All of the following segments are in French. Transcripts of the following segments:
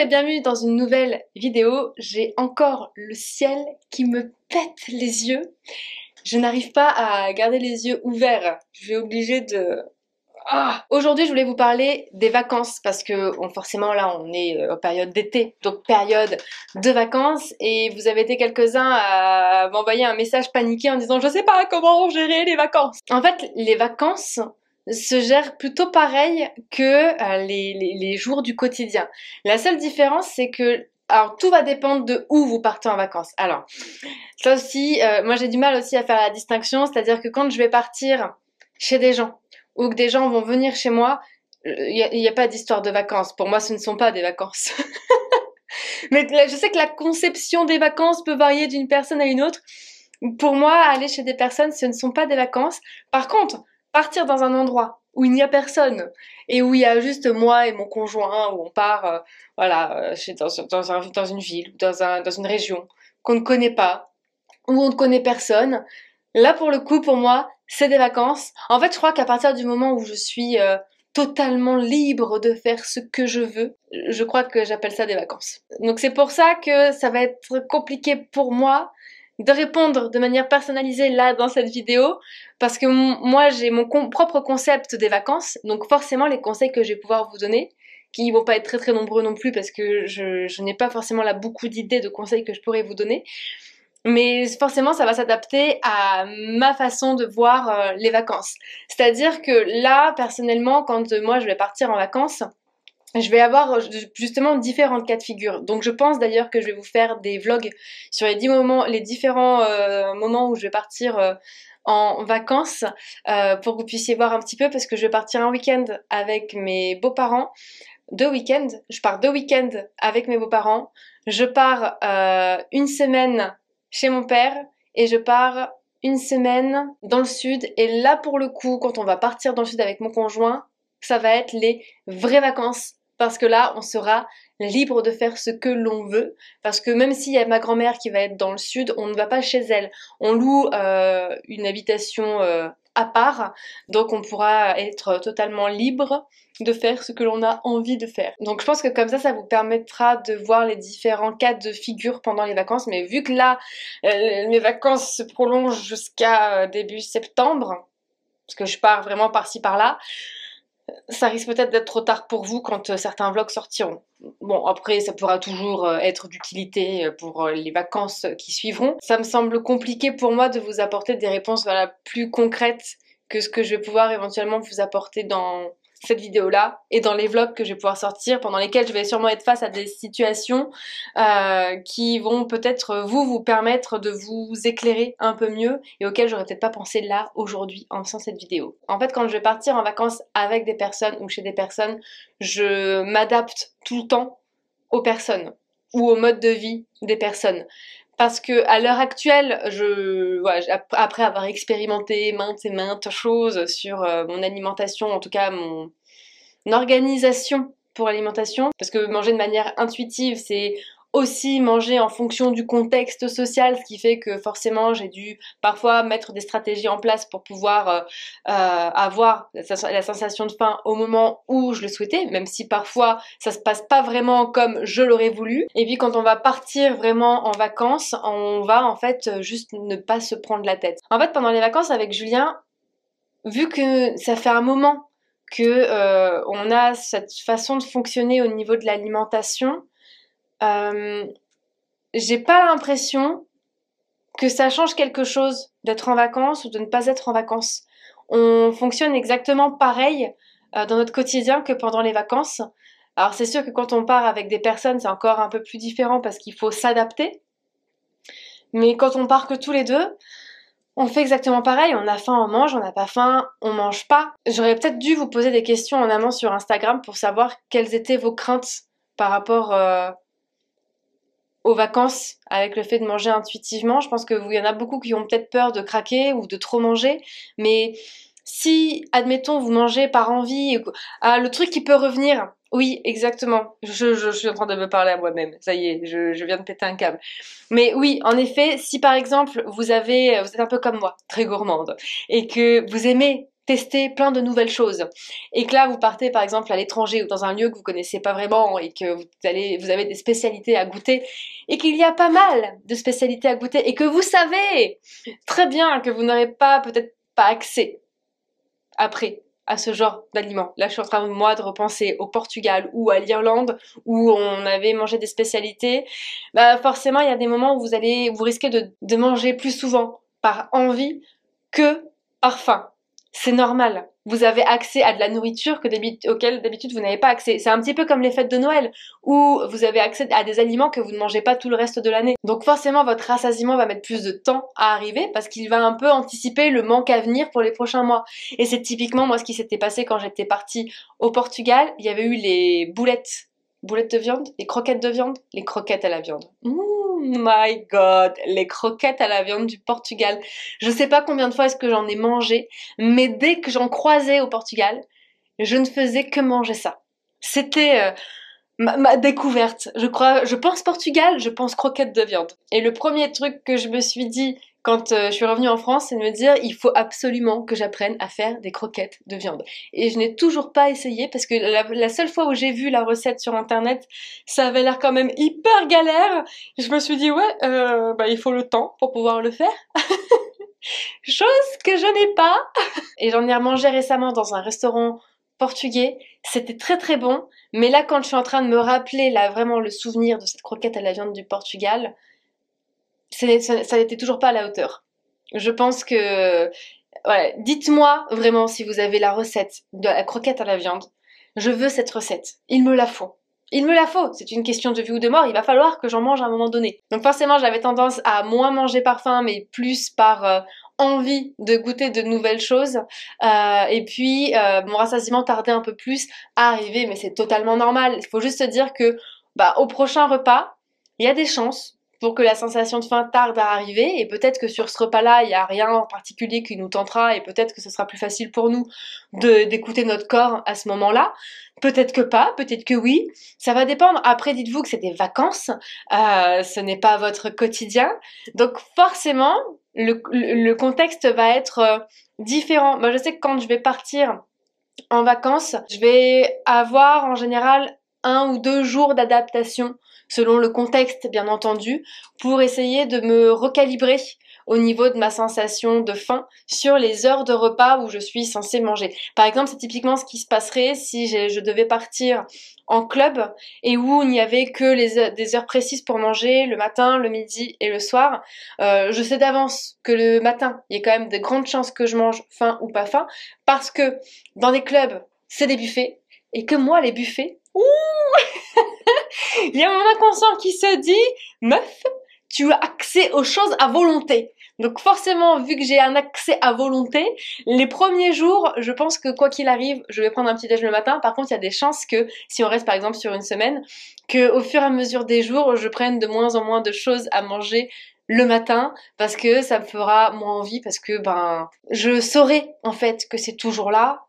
et bienvenue dans une nouvelle vidéo. J'ai encore le ciel qui me pète les yeux. Je n'arrive pas à garder les yeux ouverts. Je vais obligée de... Aujourd'hui, je voulais vous parler des vacances parce que forcément là, on est en période d'été, donc période de vacances. Et vous avez été quelques-uns à m'envoyer un message paniqué en disant « Je sais pas comment gérer les vacances ». En fait, les vacances se gèrent plutôt pareil que les jours du quotidien. La seule différence, c'est que alors tout va dépendre de où vous partez en vacances. Alors, ça aussi, moi j'ai du mal aussi à faire la distinction, c'est-à-dire que quand je vais partir chez des gens, ou que des gens vont venir chez moi, il n'y a pas d'histoire de vacances. Pour moi, ce ne sont pas des vacances. Mais je sais que la conception des vacances peut varier d'une personne à une autre. Pour moi, aller chez des personnes, ce ne sont pas des vacances. Par contre, partir dans un endroit où il n'y a personne et où il y a juste moi et mon conjoint, où on part dans une ville, dans une région qu'on ne connaît pas, où on ne connaît personne, là pour le coup pour moi c'est des vacances. En fait je crois qu'à partir du moment où je suis totalement libre de faire ce que je veux, je crois que j'appelle ça des vacances. Donc c'est pour ça que ça va être compliqué pour moi de répondre de manière personnalisée là dans cette vidéo, parce que moi j'ai mon propre concept des vacances, donc forcément les conseils que je vais pouvoir vous donner, qui vont pas être très très nombreux non plus parce que je n'ai pas forcément là beaucoup d'idées de conseils que je pourrais vous donner, mais forcément ça va s'adapter à ma façon de voir les vacances. C'est-à-dire que là personnellement quand moi je vais partir en vacances, je vais avoir justement différents cas de figure. Donc je pense d'ailleurs que je vais vous faire des vlogs sur les différents moments où je vais partir en vacances, pour que vous puissiez voir un petit peu, parce que je vais partir un week-end avec mes beaux-parents. 2 week-ends, je pars 2 week-ends avec mes beaux-parents. Je pars une semaine chez mon père et je pars une semaine dans le sud. Et là pour le coup, quand on va partir dans le sud avec mon conjoint, ça va être les vraies vacances. Parce que là, on sera libre de faire ce que l'on veut. Parce que même s'il y a ma grand-mère qui va être dans le sud, on ne va pas chez elle. On loue une habitation à part. Donc on pourra être totalement libre de faire ce que l'on a envie de faire. Donc je pense que comme ça vous permettra de voir les différents cas de figure pendant les vacances. Mais vu que là, mes vacances se prolongent jusqu'à début septembre, parce que je pars vraiment par-ci par-là, ça risque peut-être d'être trop tard pour vous quand certains vlogs sortiront. Bon, après, ça pourra toujours être d'utilité pour les vacances qui suivront. Ça me semble compliqué pour moi de vous apporter des réponses plus concrètes que ce que je vais pouvoir éventuellement vous apporter dans cette vidéo-là et dans les vlogs que je vais pouvoir sortir, pendant lesquels je vais sûrement être face à des situations qui vont peut-être vous permettre de vous éclairer un peu mieux et auxquelles j'aurais peut-être pas pensé là aujourd'hui en faisant cette vidéo. En fait, quand je vais partir en vacances avec des personnes ou chez des personnes, je m'adapte tout le temps aux personnes ou au mode de vie des personnes. Parce que à l'heure actuelle, après avoir expérimenté maintes et maintes choses sur mon alimentation, en tout cas mon organisation pour l'alimentation, parce que manger de manière intuitive, c'est aussi manger en fonction du contexte social, ce qui fait que forcément j'ai dû parfois mettre des stratégies en place pour pouvoir avoir la sensation de faim au moment où je le souhaitais, même si parfois ça se passe pas vraiment comme je l'aurais voulu. Et puis quand on va partir vraiment en vacances, on va en fait juste ne pas se prendre la tête. En fait pendant les vacances avec Julien, vu que ça fait un moment que on a cette façon de fonctionner au niveau de l'alimentation, j'ai pas l'impression que ça change quelque chose d'être en vacances ou de ne pas être en vacances. On fonctionne exactement pareil dans notre quotidien que pendant les vacances. Alors c'est sûr que quand on part avec des personnes, c'est encore un peu plus différent parce qu'il faut s'adapter. Mais quand on part que tous les deux, on fait exactement pareil, on a faim, on mange, on n'a pas faim, on mange pas. J'aurais peut-être dû vous poser des questions en amont sur Instagram pour savoir quelles étaient vos craintes par rapport aux vacances avec le fait de manger intuitivement. Je pense qu'il y en a beaucoup qui ont peut-être peur de craquer ou de trop manger, mais si, admettons, vous mangez par envie, le truc qui peut revenir, oui, exactement, je suis en train de me parler à moi-même, ça y est, je viens de péter un câble. Mais oui, en effet, si par exemple vous êtes un peu comme moi, très gourmande, et que vous aimez tester plein de nouvelles choses. Et que là, vous partez par exemple à l'étranger ou dans un lieu que vous connaissez pas vraiment et que vous avez des spécialités à goûter et qu'il y a pas mal de spécialités à goûter et que vous savez très bien que vous n'aurez pas peut-être pas accès après à ce genre d'aliments. Là, je suis en train, moi, de repenser au Portugal ou à l'Irlande où on avait mangé des spécialités. Bah, forcément, il y a des moments où vous risquez de manger plus souvent par envie que par faim. C'est normal. Vous avez accès à de la nourriture auquel d'habitude vous n'avez pas accès. C'est un petit peu comme les fêtes de Noël où vous avez accès à des aliments que vous ne mangez pas tout le reste de l'année. Donc forcément votre rassasiement va mettre plus de temps à arriver parce qu'il va un peu anticiper le manque à venir pour les prochains mois. Et c'est typiquement moi ce qui s'était passé quand j'étais partie au Portugal. Il y avait eu les boulettes de viande, les croquettes de viande, les croquettes à la viande. My God, les croquettes à la viande du Portugal. Je sais pas combien de fois est-ce que j'en ai mangé, mais dès que j'en croisais au Portugal, je ne faisais que manger ça. C'était ma découverte. Je pense Portugal, je pense croquettes de viande. Et le premier truc que je me suis dit quand je suis revenue en France, c'est de me dire il faut absolument que j'apprenne à faire des croquettes de viande. Et je n'ai toujours pas essayé parce que la seule fois où j'ai vu la recette sur internet, ça avait l'air quand même hyper galère. Je me suis dit ouais, il faut le temps pour pouvoir le faire. Chose que je n'ai pas. Et j'en ai remangé récemment dans un restaurant portugais. C'était très très bon. Mais là, quand je suis en train de me rappeler là vraiment le souvenir de cette croquette à la viande du Portugal, ça n'était toujours pas à la hauteur. Je pense que... Ouais, dites-moi vraiment si vous avez la recette de la croquette à la viande. Je veux cette recette. Il me la faut. Il me la faut. C'est une question de vie ou de mort. Il va falloir que j'en mange à un moment donné. Donc forcément, j'avais tendance à moins manger par faim, mais plus par envie de goûter de nouvelles choses. Et puis, mon rassasiement tardait un peu plus à arriver, mais c'est totalement normal. Il faut juste se dire que, au prochain repas, il y a des chances pour que la sensation de faim tarde à arriver, et peut-être que sur ce repas-là, il n'y a rien en particulier qui nous tentera, et peut-être que ce sera plus facile pour nous d'écouter notre corps à ce moment-là. Peut-être que pas, peut-être que oui, ça va dépendre. Après, dites-vous que c'est des vacances, ce n'est pas votre quotidien, donc forcément, le contexte va être différent. Moi, je sais que quand je vais partir en vacances, je vais avoir en général 1 ou 2 jours d'adaptation selon le contexte bien entendu pour essayer de me recalibrer au niveau de ma sensation de faim sur les heures de repas où je suis censée manger. Par exemple, c'est typiquement ce qui se passerait si je devais partir en club et où il n'y avait que des heures précises pour manger le matin, le midi et le soir. Je sais d'avance que le matin, il y a quand même de grandes chances que je mange faim ou pas faim parce que dans les clubs, c'est des buffets et que moi, les buffets, il y a mon inconscient qui se dit meuf, tu as accès aux choses à volonté. Donc forcément, vu que j'ai un accès à volonté, les premiers jours, je pense que quoi qu'il arrive, je vais prendre un petit déj le matin. Par contre, il y a des chances que, si on reste par exemple sur une semaine, que au fur et à mesure des jours, je prenne de moins en moins de choses à manger le matin parce que ça me fera moins envie, parce que je saurai en fait que c'est toujours là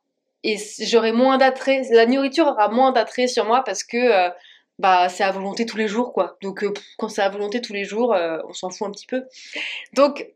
et j'aurai moins d'attrait. La nourriture aura moins d'attrait sur moi parce que c'est à volonté tous les jours quoi. Donc quand c'est à volonté tous les jours, on s'en fout un petit peu. Donc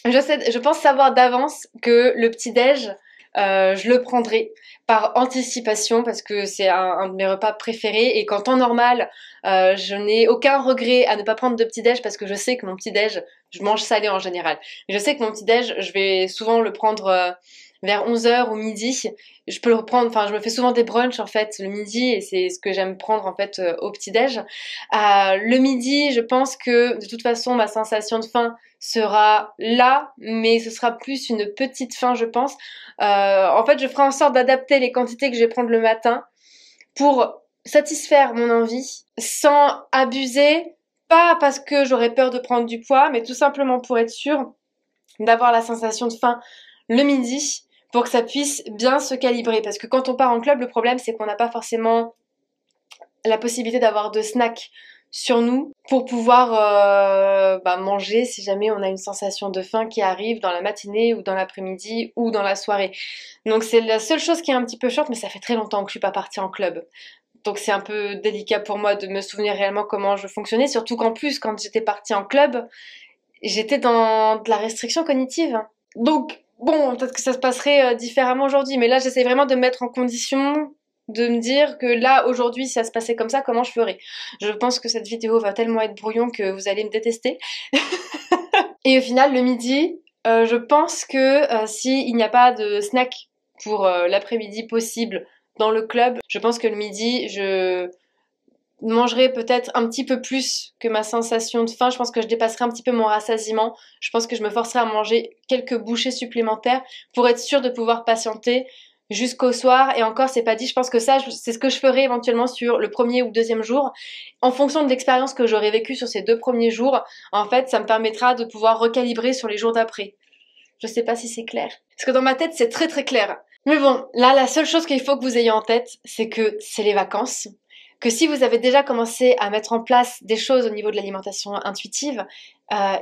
je pense savoir d'avance que le petit-déj, je le prendrai par anticipation parce que c'est un de mes repas préférés et qu'en temps normal, je n'ai aucun regret à ne pas prendre de petit-déj parce que je sais que mon petit-déj, je mange salé en général. Mais je sais que mon petit-déj, je vais souvent le prendre vers 11h ou midi. Je peux le reprendre, enfin je me fais souvent des brunchs en fait le midi et c'est ce que j'aime prendre en fait au petit-déj. Le midi, je pense que de toute façon ma sensation de faim sera là, mais ce sera plus une petite faim je pense. En fait je ferai en sorte d'adapter les quantités que je vais prendre le matin pour satisfaire mon envie sans abuser, pas parce que j'aurais peur de prendre du poids, mais tout simplement pour être sûre d'avoir la sensation de faim le midi pour que ça puisse bien se calibrer. Parce que quand on part en club, le problème c'est qu'on n'a pas forcément la possibilité d'avoir de snacks sur nous pour pouvoir manger si jamais on a une sensation de faim qui arrive dans la matinée ou dans l'après-midi ou dans la soirée. Donc c'est la seule chose qui est un petit peu short, mais ça fait très longtemps que je suis pas partie en club. Donc c'est un peu délicat pour moi de me souvenir réellement comment je fonctionnais, surtout qu'en plus quand j'étais partie en club, j'étais dans de la restriction cognitive. Donc bon, peut-être que ça se passerait différemment aujourd'hui, mais là j'essaie vraiment de me mettre en condition de me dire que là aujourd'hui si ça se passait comme ça, comment je ferais. Je pense que cette vidéo va tellement être brouillon que vous allez me détester. Et au final, le midi, je pense que s'il n'y a pas de snack pour l'après-midi possible dans le club, je pense que le midi, je mangerai peut-être un petit peu plus que ma sensation de faim. Je pense que je dépasserai un petit peu mon rassasiement. Je pense que je me forcerai à manger quelques bouchées supplémentaires pour être sûre de pouvoir patienter jusqu'au soir. Et encore, c'est pas dit. Je pense que ça, c'est ce que je ferai éventuellement sur le premier ou deuxième jour. En fonction de l'expérience que j'aurai vécue sur ces 2 premiers jours, en fait, ça me permettra de pouvoir recalibrer sur les jours d'après. Je sais pas si c'est clair. Parce que dans ma tête, c'est très très clair. Mais bon, là, la seule chose qu'il faut que vous ayez en tête, c'est que c'est les vacances. Que si vous avez déjà commencé à mettre en place des choses au niveau de l'alimentation intuitive,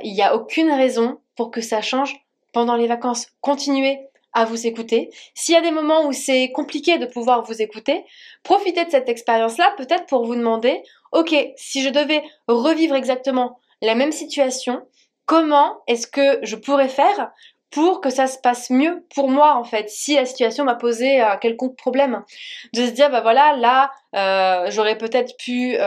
il n'y a aucune raison pour que ça change pendant les vacances. Continuez à vous écouter. S'il y a des moments où c'est compliqué de pouvoir vous écouter, profitez de cette expérience-là peut-être pour vous demander, ok, si je devais revivre exactement la même situation, comment est-ce que je pourrais faire pour que ça se passe mieux pour moi en fait, si la situation m'a posé un quelconque problème. De se dire, bah voilà, là, j'aurais peut-être pu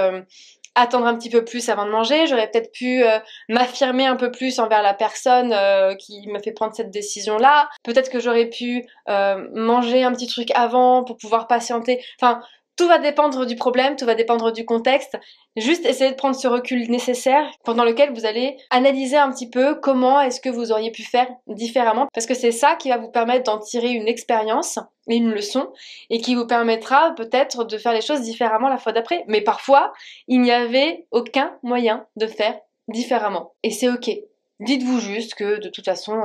attendre un petit peu plus avant de manger, j'aurais peut-être pu m'affirmer un peu plus envers la personne qui m'a fait prendre cette décision-là, peut-être que j'aurais pu manger un petit truc avant pour pouvoir patienter, enfin, tout va dépendre du problème, tout va dépendre du contexte. Juste essayer de prendre ce recul nécessaire pendant lequel vous allez analyser un petit peu comment est-ce que vous auriez pu faire différemment, parce que c'est ça qui va vous permettre d'en tirer une expérience et une leçon, et qui vous permettra peut-être de faire les choses différemment la fois d'après. Mais parfois, il n'y avait aucun moyen de faire différemment. Et c'est ok. Dites-vous juste que de toute façon,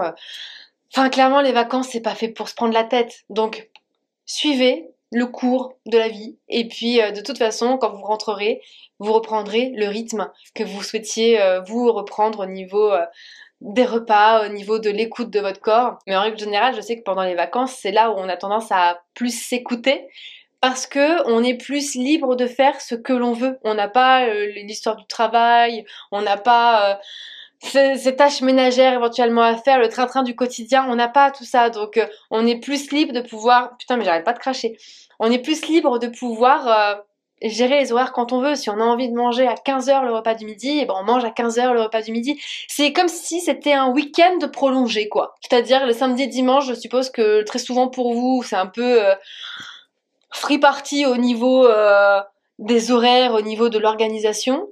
clairement les vacances c'est pas fait pour se prendre la tête. Donc suivez le cours de la vie et puis de toute façon quand vous rentrerez, vous reprendrez le rythme que vous souhaitiez vous reprendre au niveau des repas, au niveau de l'écoute de votre corps. Mais en règle générale, je sais que pendant les vacances, c'est là où on a tendance à plus s'écouter parce que on est plus libre de faire ce que l'on veut. On n'a pas l'histoire du travail, on n'a pas ces tâches ménagères éventuellement à faire, le train-train du quotidien, on n'a pas tout ça. Donc on est plus libre de pouvoir... Putain mais j'arrête pas de cracher. On est plus libre de pouvoir gérer les horaires quand on veut. Si on a envie de manger à 15h le repas du midi, et ben on mange à 15h le repas du midi. C'est comme si c'était un week-end prolongé quoi. C'est-à-dire le samedi et dimanche, je suppose que très souvent pour vous, c'est un peu free party au niveau des horaires, au niveau de l'organisation.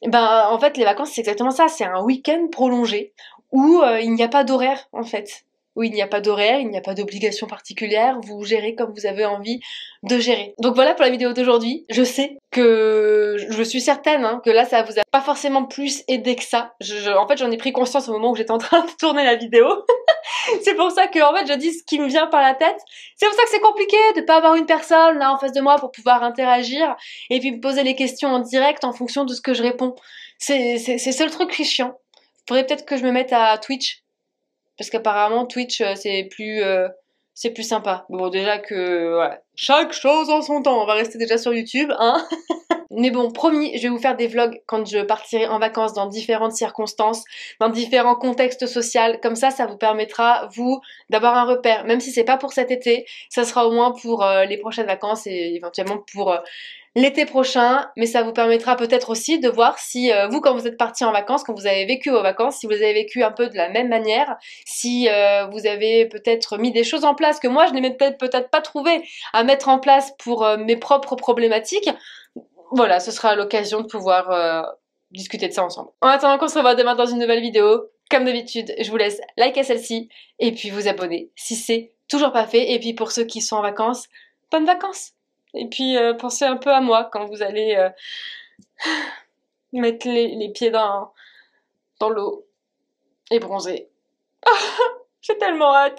Ben, en fait, les vacances, c'est exactement ça. C'est un week-end prolongé où il n'y a pas d'horaire, en fait. Où il n'y a pas d'horaire, il n'y a pas d'obligation particulière. Vous gérez comme vous avez envie de gérer. Donc voilà pour la vidéo d'aujourd'hui. Je sais que je suis certaine que là, ça vous a pas forcément plus aidé que ça. En fait, j'en ai pris conscience au moment où j'étais en train de tourner la vidéo. C'est pour ça que, en fait, je dis ce qui me vient par la tête. C'est pour ça que c'est compliqué de pas avoir une personne là en face de moi pour pouvoir interagir et puis me poser les questions en direct en fonction de ce que je réponds. C'est le seul truc qui est chiant. Faudrait peut-être que je me mette à Twitch. Parce qu'apparemment, Twitch, c'est plus sympa. Bon, déjà que, voilà. Chaque chose en son temps. On va rester déjà sur YouTube, hein. Mais bon, promis, je vais vous faire des vlogs quand je partirai en vacances dans différentes circonstances, dans différents contextes sociaux. Comme ça vous permettra, vous, d'avoir un repère. Même si c'est pas pour cet été, ça sera au moins pour les prochaines vacances et éventuellement pour l'été prochain. Mais ça vous permettra peut-être aussi de voir si vous, quand vous êtes parti en vacances, quand vous avez vécu vos vacances, si vous avez vécu un peu de la même manière, si vous avez peut-être mis des choses en place que moi, je n'ai peut-être pas trouvé à mettre en place pour mes propres problématiques. Voilà, ce sera l'occasion de pouvoir discuter de ça ensemble. En attendant qu'on se revoit demain dans une nouvelle vidéo, comme d'habitude, je vous laisse liker celle-ci et puis vous abonner si c'est toujours pas fait. Et puis pour ceux qui sont en vacances, bonnes vacances! Et puis pensez un peu à moi quand vous allez mettre les pieds dans l'eau et bronzer. J'ai tellement hâte!